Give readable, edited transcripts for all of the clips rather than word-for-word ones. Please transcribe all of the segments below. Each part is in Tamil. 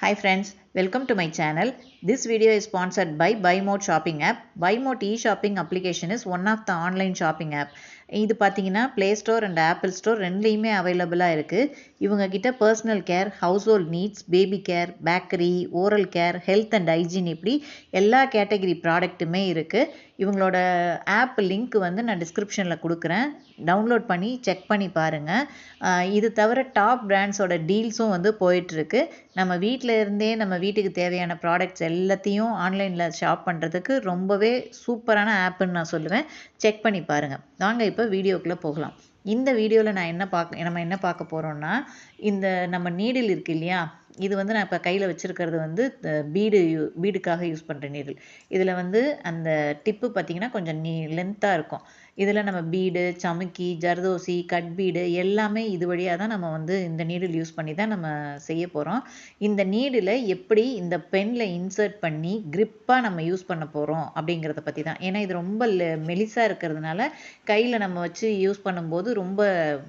Hi friends, welcome to my channel. This video is sponsored by BuyMode shopping app. BuyMode e-shopping application is one of the online shopping app. இது பார்த்தீங்கன்னா Play Store and Apple Store ரெண்டுலேயுமே அவைலபிளாக இருக்குது. இவங்க கிட்ட personal care, house hold needs, baby care, bakery, oral care, health and hygiene இப்படி எல்லா கேட்டகரி ப்ராடக்ட்டுமே இருக்குது. இவங்களோட ஆப் லிங்க் வந்து நான் டிஸ்கிரிப்ஷனில் கொடுக்குறேன். டவுன்லோட் பண்ணி செக் பண்ணி பாருங்கள். இது தவிர டாப் பிராண்ட்ஸோட டீல்ஸும் வந்து போயிட்டுருக்கு. நம்ம வீட்டில் இருந்தே நம்ம வீட்டுக்கு தேவையான ப்ராடக்ட்ஸ் எல்லாத்தையும் ஆன்லைனில் ஷாப் பண்ணுறதுக்கு ரொம்பவே சூப்பரான ஆப்புன்னு நான் சொல்லுவேன். செக் பண்ணி பாருங்கள். வாங்க இப்போ வீடியோக்குள்ளே போகலாம். இந்த வீடியோவில் நம்ம என்ன பார்க்க போகிறோம்னா, இந்த நம்ம நீடில் இருக்குது இல்லையா, இது வந்து நான் இப்போ கையில் வச்சுருக்கிறது வந்து பீடுக்காக யூஸ் பண்ணுற நீடில். இதில் வந்து அந்த டிப்பு பார்த்திங்கன்னா கொஞ்சம் லென்த்தாக இருக்கும். இதில் நம்ம bead, Samukki, zardozi, cut bead எல்லாமே இது வழியாக தான் நம்ம வந்து இந்த நீடில் யூஸ் பண்ணி தான் நம்ம செய்ய போகிறோம். இந்த நீடில் எப்படி இந்த பெனில் இன்சர்ட் பண்ணி க்ரிப்பாக நம்ம யூஸ் பண்ண போகிறோம் அப்படிங்கிறத பற்றி தான். ஏன்னா இது ரொம்ப மெலிசாக இருக்கிறதுனால கையில் நம்ம வச்சு யூஸ் பண்ணும்போது ரொம்ப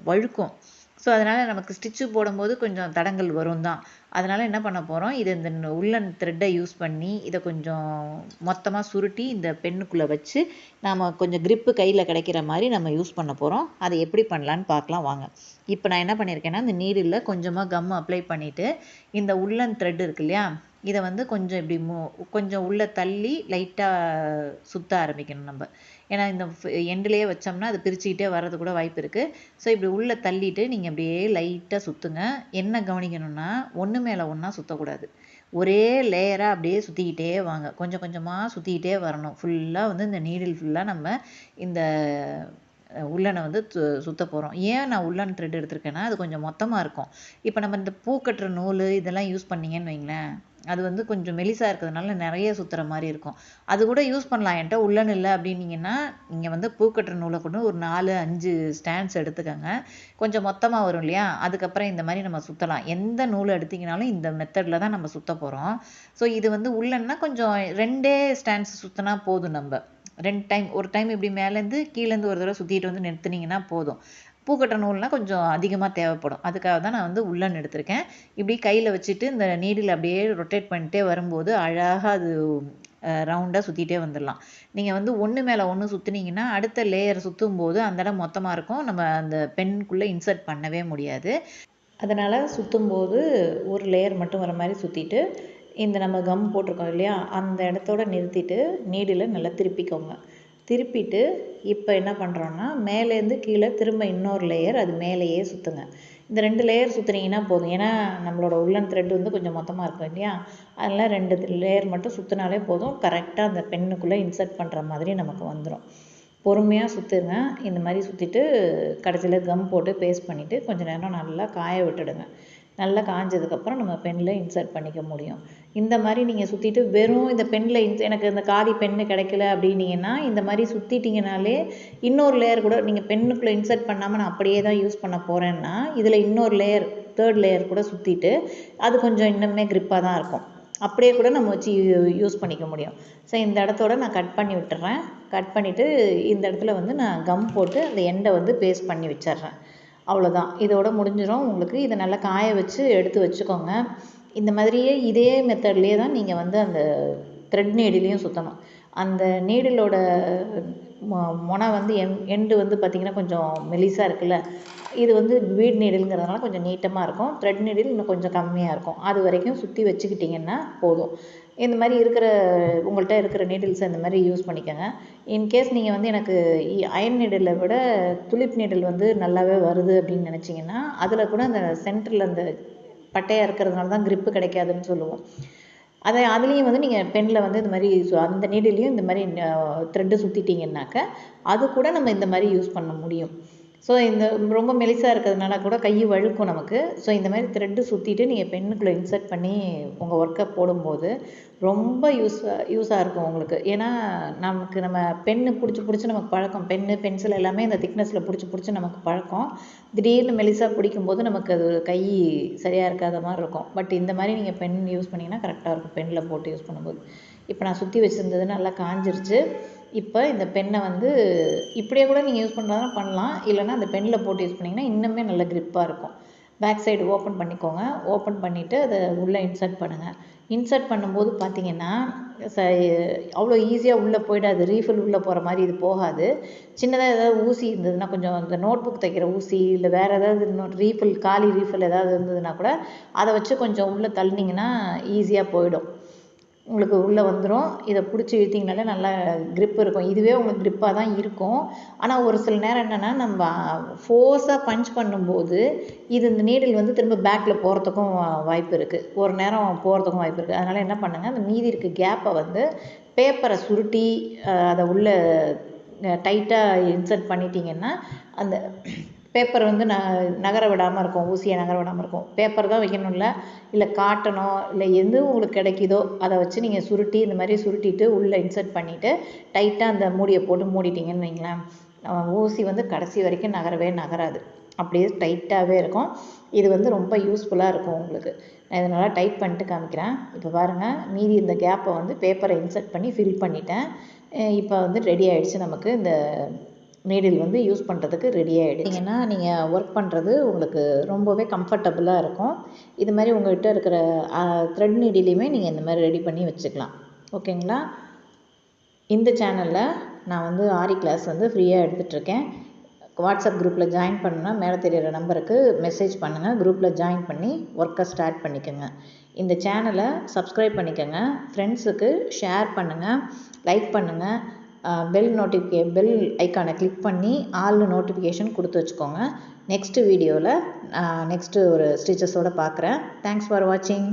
வழுக்கும். ஸோ அதனால் நமக்கு ஸ்டிச்சு போடும்போது கொஞ்சம் தடங்கள் வரும் தான். அதனால் என்ன பண்ண போகிறோம், இது இந்த உள்ளன் த்ரெட்டை யூஸ் பண்ணி இதை கொஞ்சம் மொத்தமாக சுருட்டி இந்த பென்னுக்குள்ளே வச்சு நாம் கொஞ்சம் க்ரிப்பு கையில் கிடைக்கிற மாதிரி நம்ம யூஸ் பண்ண போகிறோம். அதை எப்படி பண்ணலான்னு பார்க்கலாம் வாங்க. இப்போ நான் என்ன பண்ணியிருக்கேன்னா, இந்த நீடில் கொஞ்சமாக கம் அப்ளை பண்ணிவிட்டு இந்த உள்ளன் த்ரெட் இருக்கு இல்லையா, இதை வந்து கொஞ்சம் இப்படி கொஞ்சம் உள்ளே தள்ளி லைட்டாக சுற்ற ஆரம்பிக்கணும் நம்ம. ஏன்னா இந்த எண்ட்லேயே வச்சோம்னா அது பிரிச்சுக்கிட்டே வர்றது கூட வாய்ப்பு இருக்குது. ஸோ இப்படி உள்ளே தள்ளிட்டு நீங்கள் அப்படியே லைட்டாக சுற்றுங்க. என்ன கவனிக்கணும்னா, ஒன்று மேலே ஒன்றா சுற்றக்கூடாது. ஒரே லேயராக அப்படியே சுற்றிக்கிட்டே வாங்க. கொஞ்சம் கொஞ்சமாக சுற்றிக்கிட்டே வரணும். ஃபுல்லாக வந்து இந்த நீடில் ஃபுல்லாக நம்ம இந்த உள்ளனை வந்து சுற்ற போகிறோம். ஏன் நான் உள்ளன் த்ரெட் எடுத்திருக்கேன்னா, அது கொஞ்சம் மொத்தமாக இருக்கும். இப்போ நம்ம இந்த பூ கட்டுற நூல் இதெல்லாம் யூஸ் பண்ணிங்கன்னு வைங்களேன், அது வந்து கொஞ்சம் மெலிசாக இருக்கிறதுனால நிறைய சுற்றுற மாதிரி இருக்கும். அது கூட யூஸ் பண்ணலாம். என்கிட்ட உள்ளன் இல்லை அப்படின்னீங்கன்னா, நீங்கள் வந்து பூக்கட்டுற நூலை கொண்டு ஒரு 4-5 ஸ்டாண்ட்ஸ் எடுத்துக்கோங்க. கொஞ்சம் மொத்தமாக வரும் இல்லையா, அதுக்கப்புறம் இந்த மாதிரி நம்ம சுற்றலாம். எந்த நூலை எடுத்திங்கனாலும் இந்த மெத்தடில் தான் நம்ம சுற்ற போகிறோம். ஸோ இது வந்து உள்ளன்னா கொஞ்சம் 2 ஸ்டாண்ட்ஸ் சுற்றினா போதும். நம்ம 2 டைம், ஒரு டைம் இப்படி மேலேருந்து கீழேருந்து ஒரு தடவை சுற்றிட்டு வந்து நிறுத்துனீங்கன்னா போதும். பூக்கட்டுற நூல்னால் கொஞ்சம் அதிகமாக தேவைப்படும். அதுக்காக தான் நான் வந்து உள்ளன் எடுத்திருக்கேன். இப்படி கையில் வச்சுட்டு இந்த நீடில் அப்படியே ரொட்டேட் பண்ணிட்டே வரும்போது அழகாக அது ரவுண்டாக சுற்றிட்டே வந்துடலாம். நீங்கள் வந்து ஒன்று மேலே ஒன்று சுற்றுனீங்கன்னா அடுத்த லேயர் சுற்றும் போது அந்த இடம் மொத்தமாக இருக்கும். நம்ம அந்த பென்குள்ளே இன்சர்ட் பண்ணவே முடியாது. அதனால் சுற்றும்போது ஒரு லேயர் மட்டும் வர மாதிரி சுற்றிட்டு இந்த நம்ம கம் போட்டிருக்கோம் இல்லையா, அந்த இடத்தோட நிறுத்திட்டு நீடில் நல்லா திருப்பிக்கோங்க. திருப்பிட்டு இப்போ என்ன பண்ணுறோன்னா, மேலேருந்து கீழே திரும்ப இன்னொரு லேயர் அது மேலேயே சுற்றுங்க. இந்த 2 லேயர் சுற்றுனீங்கன்னா போதும். ஏன்னா நம்மளோட உள்ளன் த்ரெட் வந்து கொஞ்சம் மொத்தமாக இருக்கும் இல்லையா, அதனால் 2 லேயர் மட்டும் சுற்றினாலே போதும். கரெக்டாக அந்த பென்னுக்குள்ளே இன்சர்ட் பண்ணுற மாதிரி நமக்கு வந்துடும். பொறுமையாக சுற்றுங்க. இந்த மாதிரி சுற்றிட்டு கடைசியில் கம் போட்டு பேஸ்ட் பண்ணிவிட்டு கொஞ்சம் நேரம் நல்லா காய விட்டுடுங்க. நல்லா காஞ்சதுக்கப்புறம் நம்ம பெனில் இன்சர்ட் பண்ணிக்க முடியும். இந்த மாதிரி நீங்கள் சுற்றிட்டு வெறும் இந்த பெனில் எனக்கு இந்த காதி பென்னு கிடைக்கல அப்படின்னீங்கன்னா, இந்த மாதிரி சுற்றிட்டிங்கனாலே இன்னொரு லேயர் கூட நீங்கள் பென்னுக்குள்ளே இன்சர்ட் பண்ணாமல் நான் அப்படியே தான் யூஸ் பண்ண போகிறேன்னா, இதில் இன்னொரு லேயர் 3rd லேயர் கூட சுற்றிட்டு அது கொஞ்சம் இன்னுமே க்ரிப்பாக தான் இருக்கும். அப்படியே கூட நம்ம வச்சு யூஸ் பண்ணிக்க முடியும். ஸோ இந்த இடத்தோட நான் கட் பண்ணி விட்டுறேன். கட் பண்ணிவிட்டு இந்த இடத்துல வந்து நான் கம் போட்டு அந்த எண்டை வந்து பேஸ்ட் பண்ணி வச்சிட்றேன். அவ்வளோதான், இதோட முடிஞ்சிடும் உங்களுக்கு. இதை நல்லா காய வச்சு எடுத்து வச்சுக்கோங்க. இந்த மாதிரியே இதே மெத்தட்லேயே தான் நீங்கள் வந்து அந்த த்ரெட் நீடிலையும் சுற்றணும். அந்த நீடிலோட மொனை வந்து எண்டு வந்து பார்த்திங்கன்னா கொஞ்சம் மெலிசாக இருக்குல்ல, இது வந்து பீட் நீடிலுங்கிறதுனால கொஞ்சம் நீட்டமாக இருக்கும். த்ரெட் நீடில் இன்னும் கொஞ்சம் கம்மியாக இருக்கும். அது வரைக்கும் சுற்றி வச்சுக்கிட்டிங்கன்னா போதும். இந்த மாதிரி உங்கள்கிட்ட இருக்கிற நீடில்ஸை இந்த மாதிரி யூஸ் பண்ணிக்கோங்க. இன்கேஸ் நீங்கள் வந்து எனக்கு அயன் நீடிலை விட துளிப் நீடில் வந்து நல்லாவே வருது அப்படின்னு நினச்சிங்கன்னா, அதில் கூட அந்த சென்டரில் அந்த பட்டையாக இருக்கிறதுனால தான் க்ரிப்பு கிடைக்காதுன்னு சொல்லுவோம். அதுலேயும் வந்து நீங்கள் பெனில் வந்து இந்த மாதிரி அந்த நீடிலையும் இந்த மாதிரி த்ரெட்டு சுற்றிட்டிங்கன்னாக்க அது கூட நம்ம இந்த மாதிரி யூஸ் பண்ண முடியும். ஸோ இந்த ரொம்ப மெலிசாக இருக்கிறதுனால கூட கை வழுக்கும் நமக்கு. ஸோ இந்த மாதிரி த்ரெட்டு சுற்றிட்டு நீங்கள் பென்னுக்குள்ளே இன்சர்ட் பண்ணி உங்கள் ஒர்க்கை போடும்போது ரொம்ப யூஸாக இருக்கும் உங்களுக்கு. ஏன்னா நம்ம பென்னு பிடிச்சி நமக்கு பழக்கம், பென்னு பென்சில் எல்லாமே இந்த திக்னஸில் பிடிச்சி நமக்கு பழக்கம். திடீர்னு மெலிசாக பிடிக்கும்போது நமக்கு அது கை சரியாக இருக்காத மாதிரி இருக்கும். பட் இந்த மாதிரி நீங்கள் பென் யூஸ் பண்ணிங்கன்னா கரெக்டாக இருக்கும் பென்னில் போட்டு யூஸ் பண்ணும்போது. இப்போ நான் சுற்றி வச்சுருந்தது நல்லா காஞ்சிருச்சு. இப்போ இந்த பென்னை வந்து இப்படியே கூட நீங்கள் யூஸ் பண்ணுறதா பண்ணலாம். இல்லைனா அந்த பெனில் போட்டு யூஸ் பண்ணிங்கன்னா இன்னுமே நல்ல க்ரிப்பாக இருக்கும். பேக் சைடு ஓப்பன் பண்ணிக்கோங்க. ஓப்பன் பண்ணிவிட்டு அதை உள்ளே இன்சர்ட் பண்ணுங்கள். இன்சர்ட் பண்ணும்போது பார்த்தீங்கன்னா அவ்வளோ ஈஸியாக உள்ளே போய்டாது. ரீஃபில் உள்ளே போகிற மாதிரி இது போகாது. சின்னதாக ஏதாவது ஊசி இருந்ததுன்னா, கொஞ்சம் இந்த நோட் புக் தைக்கிற ஊசி இல்லை வேறு ஏதாவது ரீஃபில் காலி ரீஃபில் ஏதாவது இருந்ததுன்னா கூட அதை வச்சு கொஞ்சம் உள்ளே தள்ளினீங்கன்னா ஈஸியாக போயிடும். உங்களுக்கு உள்ளே வந்துடும். இதை பிடிச்சி இழுத்திங்கனாலே நல்லா க்ரிப் இருக்கும். இதுவே உங்களுக்கு க்ரிப்பாக தான் இருக்கும். ஆனால் ஒரு சில நேரம் என்னென்னா, நம்ம ஃபோர்ஸாக பஞ்ச் பண்ணும்போது இந்த நீடில் வந்து திரும்ப பேக்கில் போகிறதுக்கும் வாய்ப்பு இருக்குது. ஒரு நேரம் போகிறதுக்கும் வாய்ப்பு இருக்குது. அதனால் என்ன பண்ணுங்கள், அந்த மீதி இருக்க கேப்பை வந்து பேப்பரை சுருட்டி அதை உள்ளே டைட்டாக இன்சர்ட் பண்ணிட்டீங்கன்னா அந்த பேப்பர் வந்து நகர விடாமல் இருக்கும். ஊசியை நகர விடாமல் இருக்கும். பேப்பர் தான் வைக்கணும்ல, இல்லை காட்டனோ இல்லை எது உங்களுக்கு கிடைக்குதோ அதை வச்சு நீங்கள் சுருட்டி இந்த மாதிரி சுருட்டிட்டு உள்ளே இன்சர்ட் பண்ணிவிட்டு டைட்டாக அந்த மூடியை போட்டு மூடிட்டிங்கன்னு வைங்களேன், ஊசி வந்து கடைசி வரைக்கும் நகரவே நகராது. அப்படியே டைட்டாகவே இருக்கும். இது வந்து ரொம்ப யூஸ்ஃபுல்லாக இருக்கும் உங்களுக்கு. நான் இதனால் டைட் பண்ணிட்டு காமிக்கிறேன். இப்போ பாருங்கள், மீதி இந்த கேப்பை வந்து பேப்பரை இன்சர்ட் பண்ணி ஃபில் பண்ணிட்டேன். இப்போ வந்து ரெடி ஆகிடுச்சு. நமக்கு இந்த நீடில் வந்து யூஸ் பண்ணுறதுக்கு ரெடி ஆகிடுச்சிங்கன்னா நீங்கள் ஒர்க் பண்ணுறது உங்களுக்கு ரொம்பவே கம்ஃபர்டபுளாக இருக்கும். இது மாதிரி உங்கள்கிட்ட இருக்கிற த்ரெட் நீடிலையுமே நீங்கள் இந்த மாதிரி ரெடி பண்ணி வச்சுக்கலாம். ஓகேங்களா? இந்த சேனலில் நான் வந்து ஆரி கிளாஸ் வந்து ஃப்ரீயாக எடுத்துகிட்ருக்கேன். வாட்ஸ்அப் குரூப்பில் ஜாயின் பண்ணணுன்னா மேலே தெரிகிற நம்பருக்கு மெசேஜ் பண்ணுங்கள். குரூப்பில் ஜாயின் பண்ணி ஒர்க்கை ஸ்டார்ட் பண்ணிக்கோங்க. இந்த சேனலை சப்ஸ்கிரைப் பண்ணிக்கோங்க. ஃப்ரெண்ட்ஸுக்கு ஷேர் பண்ணுங்கள், லைக் பண்ணுங்கள். பெல் ஐக்கானை கிளிக் பண்ணி ஆல் நோட்டிஃபிகேஷன் கொடுத்து வச்சுக்கோங்க. நெக்ஸ்ட் வீடியோவில் நெக்ஸ்ட்டு ஒரு ஸ்டிச்சஸோடு பார்க்குறேன். தேங்க்ஸ் ஃபார் வாட்சிங்.